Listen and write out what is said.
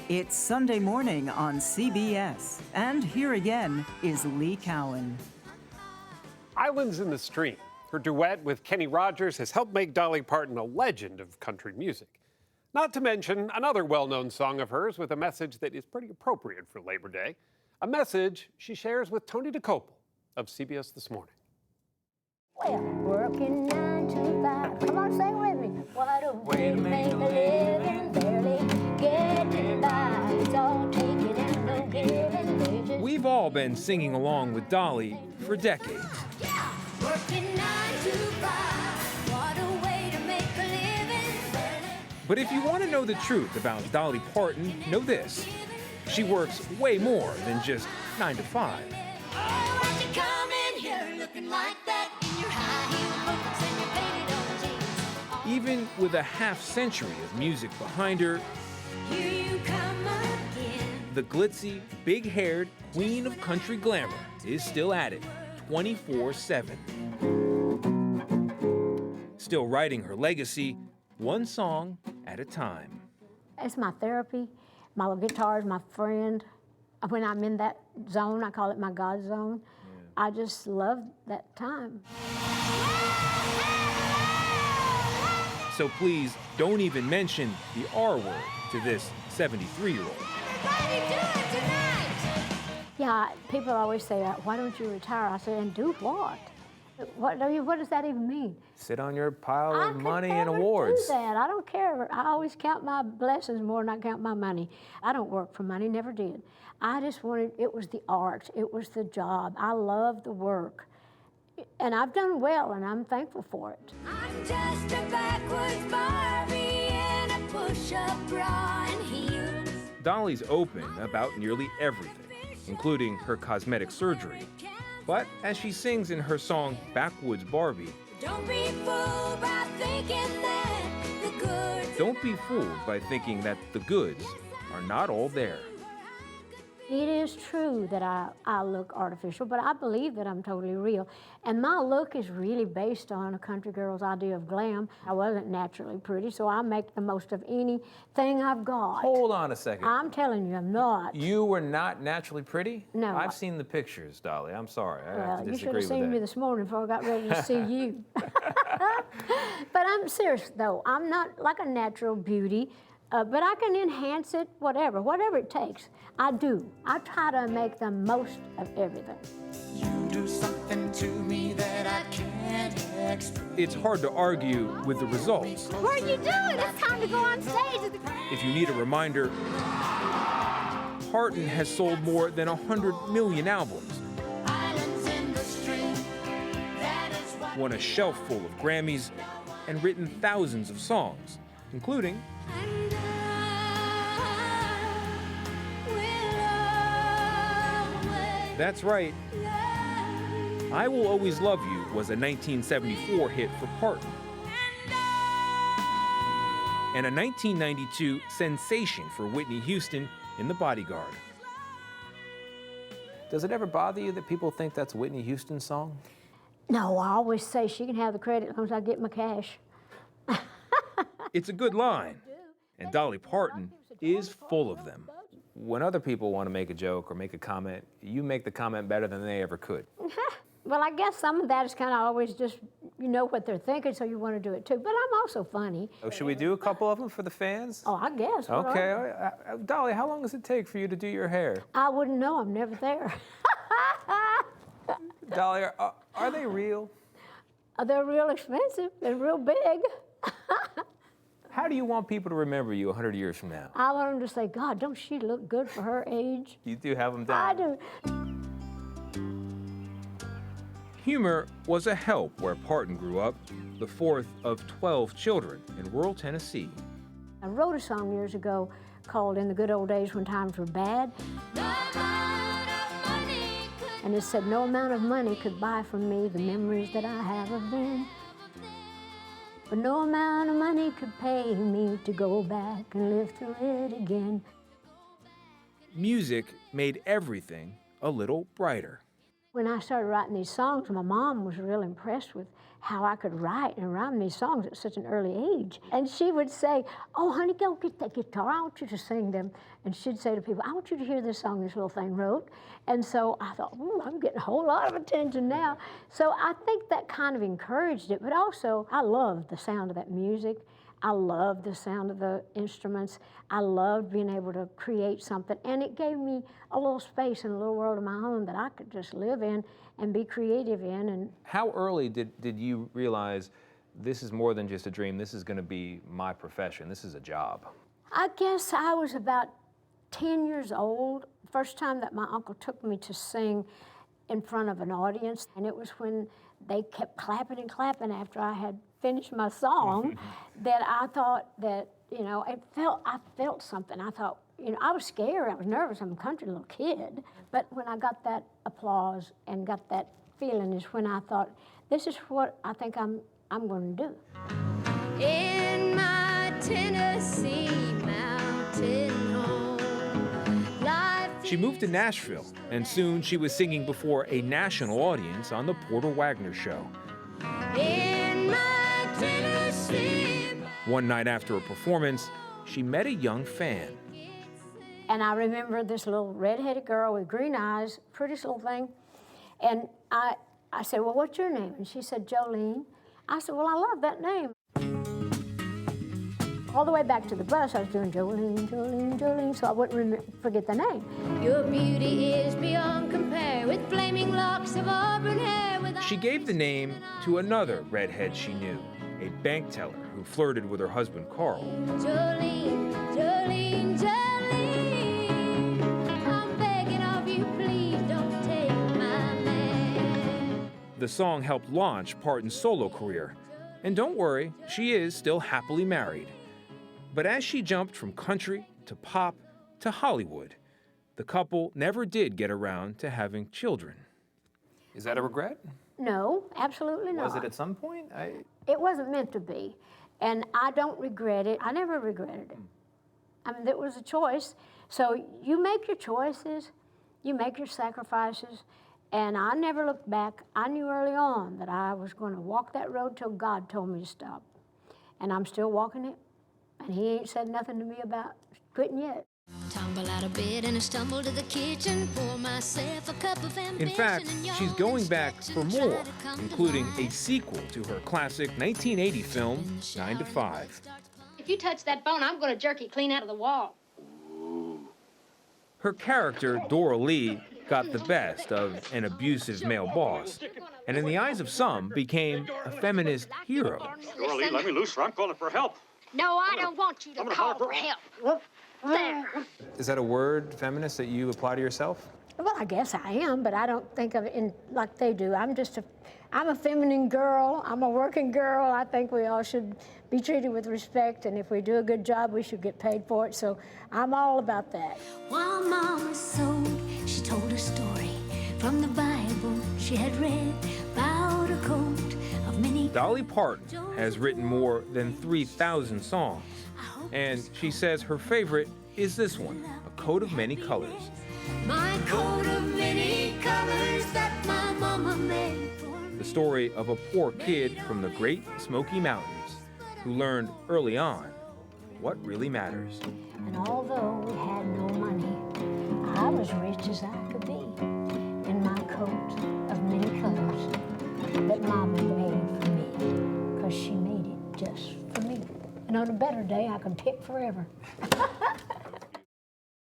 It's Sunday Morning on CBS. And here again is Lee Cowan. Islands in the Stream. Her duet with Kenny Rogers has helped make Dolly Parton a legend of country music. Not to mention another well-known song of hers with a message that is pretty appropriate for Labor Day. A message she shares with Tony Dokoupil of CBS This Morning. Well, working 9 to 5. Come on, sing with me. What a way to make a living, barely getting by. It's all taking and no giving. We've all been singing along with Dolly for decades. Yeah, working 9 to 5. What a way to make a living. But if you want to know the truth about Dolly Parton, know this. She works way more than just 9 to 5. Oh, why'd you come in here looking like that in your high-heel boots and your faded old jeans? Even with a half-century of music behind her, Here you come again. the glitzy, big-haired queen of country glamour is still at it, 24/7. Still writing her legacy, one song at a time. It's my therapy. My guitar is my friend. When I'm in that zone, I call it my God zone. Yeah. I just love that time. So please don't even mention the R word to this 73-year-old. Everybody do it tonight! Yeah, people always say, why don't you retire? I say, and do what? What does that even mean? Sit on your pile I of could money and never awards. do that. I don't care. I always count my blessings more than I count my money. I don't work for money, never did. I just wanted, it was the art, it was the job. I love the work. And I've done well, and I'm thankful for it. I'm just a backwoods Barbie in a push-up bra and heels. Dolly's open about nearly everything, including her cosmetic surgery. But as she sings in her song Backwoods Barbie, Don't be fooled by thinking that the goods. don't be fooled by thinking that the goods are not all there. It is true that I look artificial, but I believe that I'm totally real. And my look is really based on a country girl's idea of glam. I wasn't naturally pretty, so I make the most of anything I've got. Hold on a second. I'm telling you, I'm not. You were not naturally pretty? No. I've seen the pictures, Dolly. I'm sorry. I have Well, to you should disagree have with seen that. me this morning before I got ready to see you. But I'm serious, though. I'm not like a natural beauty, but I can enhance it, whatever it takes. I do. I try to make the most of everything. You do something to me that I can't explain. It's hard to argue with the results. What are you doing? It's time to go on stage. If you need a reminder, Parton has sold more than 100 million albums, Islands in the stream, that is what won a shelf full of Grammys, and written thousands of songs, including And That's Right, I Will Always Love You was a 1974 hit for Parton, and a 1992 sensation for Whitney Houston in The Bodyguard. Does it ever bother you that people think that's Whitney Houston's song? No, I always say she can have the credit as long as I get my cash. It's a good line, and Dolly Parton is full of them. When other people want to make a joke or make a comment, you make the comment better than they ever could. Well, I guess some of that is kind of always just, you know what they're thinking, so you want to do it too. But I'm also funny. Oh, should we do a couple of them for the fans? Oh, I guess. What Okay. are Dolly, how long does it take for you to do your hair? they? I wouldn't know. I'm never there. Dolly, are they real? They're real expensive. They're real big. How do you want people to remember you 100 years from now? I want them to say, God, don't she look good for her age? You do have them I down. do. Humor was a help where Parton grew up, the fourth of 12 children in rural Tennessee. I wrote a song years ago called In the Good Old Days When Times Were Bad. And it said, no amount of money could buy from me the memories that I have of them. But no amount of money could pay me to go back and live through it again. Music made everything a little brighter. When I started writing these songs, my mom was real impressed with how I could write and rhyme these songs at such an early age. And she would say, "Oh, honey, go get that guitar. I want you to sing them." And she'd say to people, "I want you to hear this song this little thing wrote." And so I thought, "Ooh, I'm getting a whole lot of attention now." So I think that kind of encouraged it. But also, I loved the sound of that music. I loved the sound of the instruments. I loved being able to create something. And it gave me a little space and a little world of my own that I could just live in and be creative in. And How early did you realize this is more than just a dream, this is going to be my profession, this is a job? I guess I was about 10 years old, first time that my uncle took me to sing in front of an audience. And it was when they kept clapping and clapping after I had finished my song that I thought that, you know, I felt something. I thought, you know, I was scared, I was nervous, I'm a country little kid. But when I got that applause and got that feeling is when I thought, this is what I think I'm going to do. In my Tennessee mountain home, life She moved to Nashville, and soon she was singing before a national audience on the Porter Wagner Show. in my Tennessee. One night after a performance, she met a young fan. And I remember this little red-headed girl with green eyes, prettiest little thing. And I said, "Well, what's your name?" And she said, "Jolene." I said, "Well, I love that name." All the way back to the bus, I was doing Jolene, Jolene, Jolene, so I wouldn't forget the name. Your beauty is beyond compare with flaming locks of auburn hair. With She gave the name to another redhead she knew, a bank teller who flirted with her husband, Carl. Jolene, Jolene, Jolene, I'm begging of you, please don't take my man. The song helped launch Parton's solo career. And don't worry, she is still happily married. But as she jumped from country to pop to Hollywood, the couple never did get around to having children. Is that a regret? No, absolutely not. Was it at some point? It wasn't meant to be. And I don't regret it. I never regretted it. I mean, it was a choice. So you make your choices, you make your sacrifices, and I never looked back. I knew early on that I was going to walk that road till God told me to stop. And I'm still walking it, and he ain't said nothing to me about quitting yet. Tumble out of bed and I stumble to the kitchen, pour myself a cup of ambition. In fact, she's going back for more, including a sequel to her classic 1980 film, 9 to 5. If you touch that bone, I'm going to jerk you clean out of the wall. Her character, Dora Lee, got the best of an abusive male boss, and in the eyes of some, became a feminist hero. Dora Lee, let me loose or I'm calling for help. No, I don't want you to call for help. There. Is that a word, feminist, that you apply to yourself? Well, I guess I am, but I don't think of it in like they do. I'm a feminine girl. I'm a working girl. I think we all should be treated with respect, and if we do a good job, we should get paid for it. So I'm all about that. While Mama sewed, she told a story from the Bible she had read about a coat of many. Dolly Parton has written more than 3,000 songs, and she says her favorite is this one, A Coat of Many Colors. My coat of many colors that my mama made for me. The story of a poor kid from the Great Smoky Mountains who learned early on what really matters. And although we had no money, I was rich as I could be in my coat of many colors that Mama made for me, because she made it just for me. And on a better day, I could pick forever.